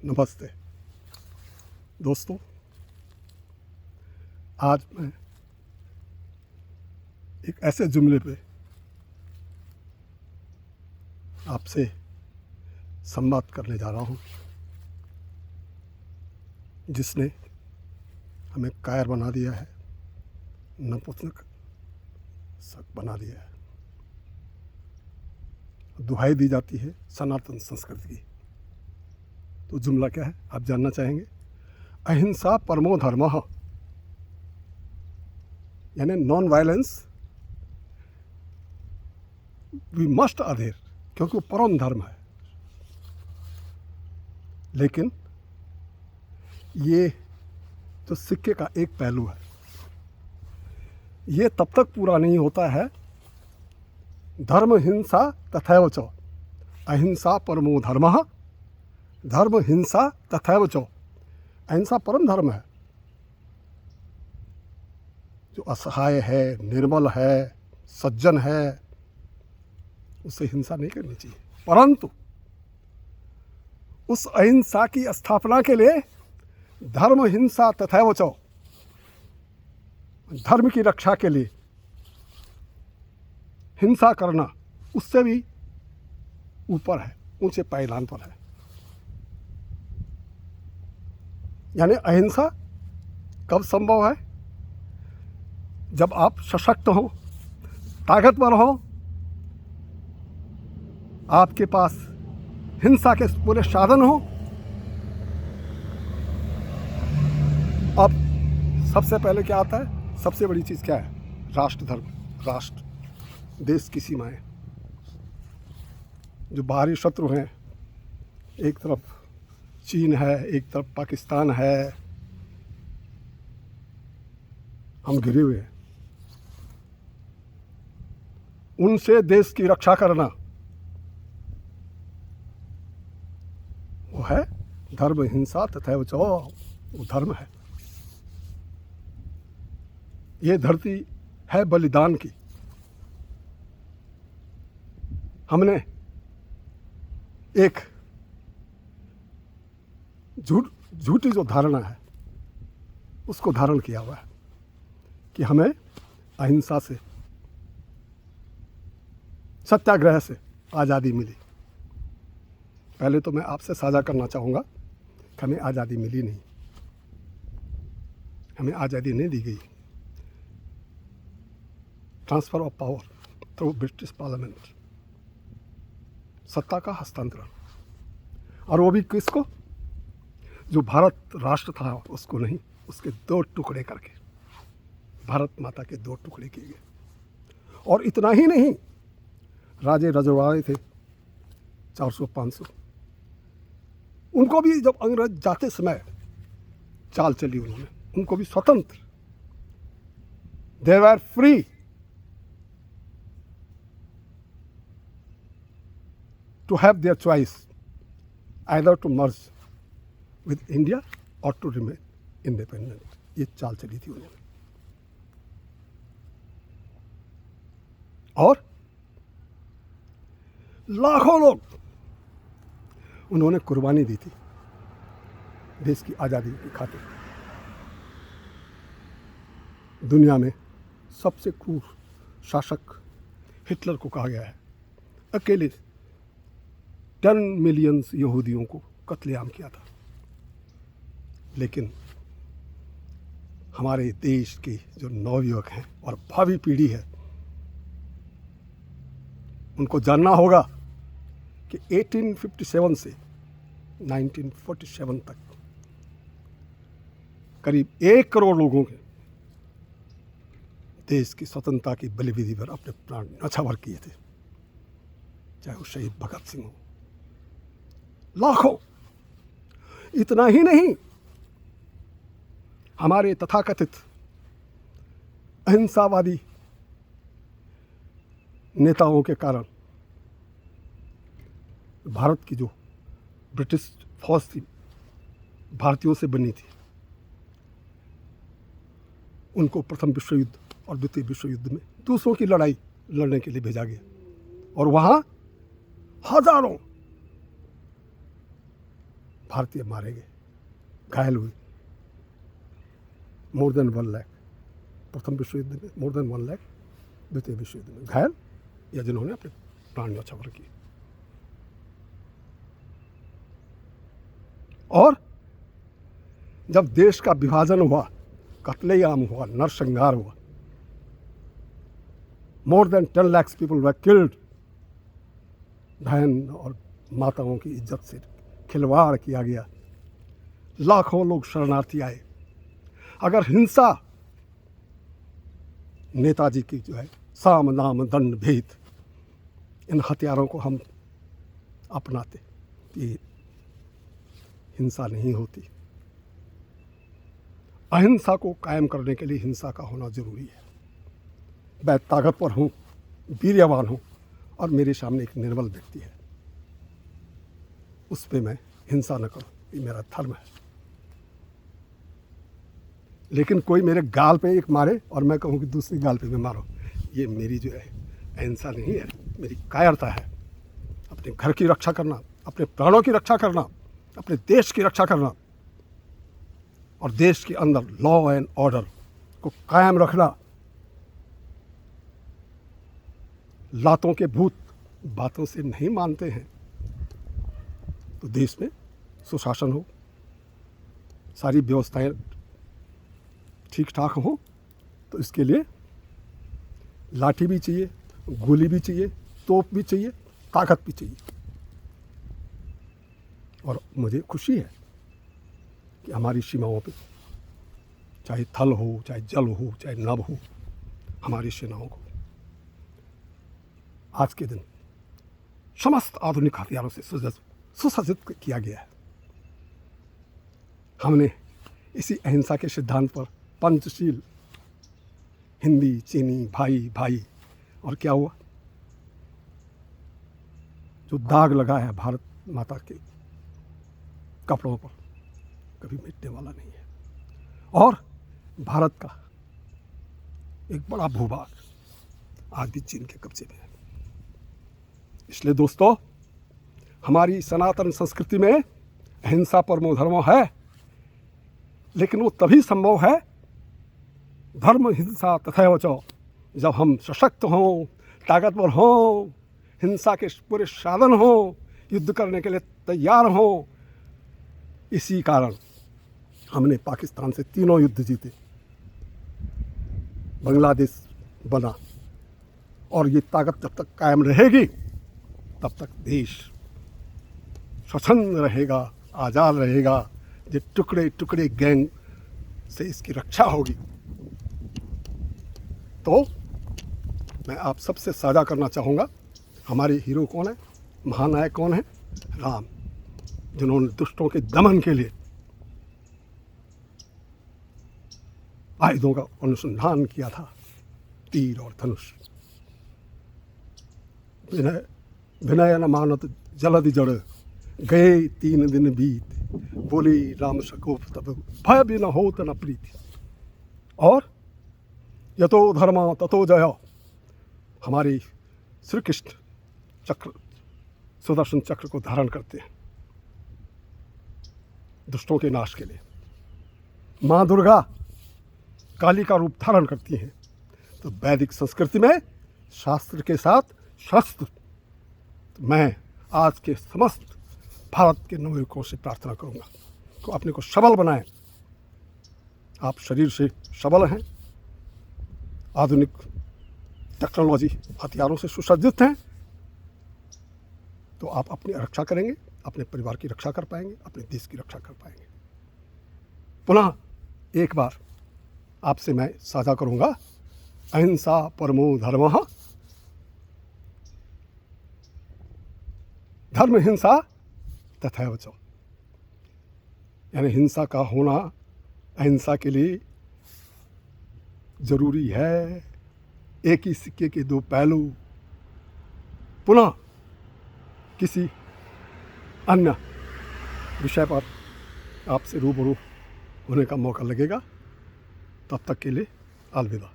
नमस्ते दोस्तों, आज मैं एक ऐसे जुमले पे आपसे संवाद करने जा रहा हूँ जिसने हमें कायर बना दिया है, नपुंसक बना दिया है। दुहाई दी जाती है सनातन संस्कृति की। तो जुमला क्या है आप जानना चाहेंगे। अहिंसा परमो धर्मः, यानी नॉन वायलेंस वी मस्ट अधेर, क्योंकि वो परम धर्म है। लेकिन ये तो सिक्के का एक पहलू है, ये तब तक पूरा नहीं होता है। धर्म हिंसा तथैव च, अहिंसा परमो धर्मः, धर्म हिंसा तथैव च, अहिंसा परम धर्म है। जो असहाय है, निर्बल है, सज्जन है, उसे हिंसा नहीं करनी चाहिए। परंतु उस अहिंसा की स्थापना के लिए धर्म हिंसा तथैव च, धर्म की रक्षा के लिए हिंसा करना उससे भी ऊपर है, ऊंचे पायदान पर है। यानी अहिंसा कब संभव है? जब आप सशक्त हो, ताकतवर हो, आपके पास हिंसा के पूरे साधन हो। अब सबसे पहले क्या आता है? सबसे बड़ी चीज़ क्या है? राष्ट्र धर्म, राष्ट्र, देश की सीमाएं। जो बाहरी शत्रु हैं, एक तरफ चीन है, एक तरफ पाकिस्तान है, हम घिरे हुए हैं। उनसे देश की रक्षा करना वो है धर्म हिंसा तथैव च, वो धर्म है। ये धरती है बलिदान की। हमने एक झूठी जो धारणा है उसको धारण किया हुआ है कि हमें अहिंसा से, सत्याग्रह से आज़ादी मिली। पहले तो मैं आपसे साझा करना चाहूँगा कि हमें आज़ादी मिली नहीं, हमें आज़ादी नहीं दी गई। Transfer of power through British parliament, सत्ता का हस्तांतरण, और वो भी किसको? जो भारत राष्ट्र था उसको नहीं, उसके दो टुकड़े करके भारत माता के दो टुकड़े किए गए। और इतना ही नहीं, राजे रजवाड़े थे 400-500, उनको भी जब अंग्रेज जाते समय चाल चली उन्होंने, उनको भी स्वतंत्र, they were free to have their choice, either to merge with India और टू रिमेन इंडिपेंडेंट। ये चाल चली थी उन्होंने। और लाखों लोग उन्होंने कुर्बानी दी थी देश की आज़ादी की खातिर। दुनिया में सबसे क्रूर शासक हिटलर को कहा गया है। अकेले 10 मिलियन यहूदियों को कत्लेआम किया था। लेकिन हमारे देश के जो नवयुवक हैं और भावी पीढ़ी है, उनको जानना होगा कि 1857 से 1947 तक करीब 1 करोड़ लोगों के देश की स्वतंत्रता की बलिविधि पर अपने प्राण न्यौछावर किए थे, चाहे वो शहीद भगत सिंह हो, लाखों। इतना ही नहीं, हमारे तथाकथित अहिंसावादी नेताओं के कारण भारत की जो ब्रिटिश फौज थी, भारतीयों से बनी थी, उनको प्रथम विश्व युद्ध और द्वितीय विश्व युद्ध में दूसरों की लड़ाई लड़ने के लिए भेजा गया। और वहाँ हजारों भारतीय मारे गए, घायल हुए। मोर देन 1 लाख प्रथम विश्व युद्ध में, मोर देन 1 लाख द्वितीय विश्व युद्ध में घायल या जिन्होंने अपने प्राण न्यौछावर किए। और जब देश का विभाजन हुआ, कत्लेआम हुआ, नरसंहार हुआ, more than 10 lakh people were killed. बहन और माताओं की इज्जत से खिलवाड़ किया गया, लाखों लोग शरणार्थी आए। अगर हिंसा नेताजी की जो है साम नाम दंड भेद, इन हथियारों को हम अपनाते कि हिंसा नहीं होती। अहिंसा को कायम करने के लिए हिंसा का होना जरूरी है। मैं ताकतवर हूँ, वीर्यवान हूँ और मेरे सामने एक निर्बल व्यक्ति है, उस पर मैं हिंसा न करूँ, ये मेरा धर्म है। लेकिन कोई मेरे गाल पे एक मारे और मैं कहूँ कि दूसरी गाल पे मैं मारो, ये मेरी जो है अहिंसा नहीं है, मेरी कायरता है। अपने घर की रक्षा करना, अपने प्राणों की रक्षा करना, अपने देश की रक्षा करना और देश के अंदर लॉ एंड ऑर्डर को कायम रखना। लातों के भूत बातों से नहीं मानते हैं। तो देश में सुशासन हो, सारी व्यवस्थाएं ठीक ठाक हो, तो इसके लिए लाठी भी चाहिए, गोली भी चाहिए, तोप भी चाहिए, ताकत भी चाहिए। और मुझे खुशी है कि हमारी सीमाओं पे, चाहे थल हो, चाहे जल हो, चाहे नभ हो, हमारी सेनाओं को आज के दिन समस्त आधुनिक हथियारों से सुसज्जित किया गया है। हमने इसी अहिंसा के सिद्धांत पर पंचशील, हिंदी, चीनी, भाई भाई, और क्या हुआ? जो दाग लगा है भारत माता के कपड़ों पर, कभी मिटने वाला नहीं है। और भारत का एक बड़ा भूभाग आज भी चीन के कब्जे में है। इसलिए दोस्तों, हमारी सनातन संस्कृति में अहिंसा परमो धर्मो है, लेकिन वो तभी संभव है धर्म हिंसा तथैव च, जब हम सशक्त हों, ताकतवर हों, हिंसा के पूरे साधन हों, युद्ध करने के लिए तैयार हों। इसी कारण हमने पाकिस्तान से 3 युद्ध जीते, बांग्लादेश बना, और ये ताकत जब तक कायम रहेगी तब तक देश स्वच्छंद रहेगा, आज़ाद रहेगा। ये टुकड़े टुकड़े गैंग से इसकी रक्षा होगी। तो मैं आप सबसे साझा करना चाहूँगा, हमारे हीरो कौन है, महानायक कौन है? राम, जिन्होंने दुष्टों के दमन के लिए आयुधों का अनुसंधान किया था, तीर और धनुष। विनय न मानत जलधि जड़, गए 3 दिन बीत, बोली राम सकोप तब, भय भी न होत न प्रीति। और यतो धर्म ततो जय, हमारे श्री कृष्ण चक्र, सुदर्शन चक्र को धारण करते हैं दुष्टों के नाश के लिए। माँ दुर्गा काली का रूप धारण करती हैं। तो वैदिक संस्कृति में शास्त्र के साथ शस्त्र। मैं आज के समस्त भारत के नागरिकों से प्रार्थना करूंगा कि अपने को सबल बनाएं। आप शरीर से सबल हैं, आधुनिक टेक्नोलॉजी हथियारों से सुसज्जित हैं, तो आप अपनी रक्षा करेंगे, अपने परिवार की रक्षा कर पाएंगे, अपने देश की रक्षा कर पाएंगे। पुनः एक बार आपसे मैं साझा करूंगा, अहिंसा परमो धर्मः, धर्म हिंसा तथैव च, यानी हिंसा का होना अहिंसा के लिए जरूरी है। एक ही सिक्के के 2 पहलू। पुनः किसी अन्य विषय पर आपसे रूबरू होने का मौका लगेगा। तब तक के लिए अलविदा।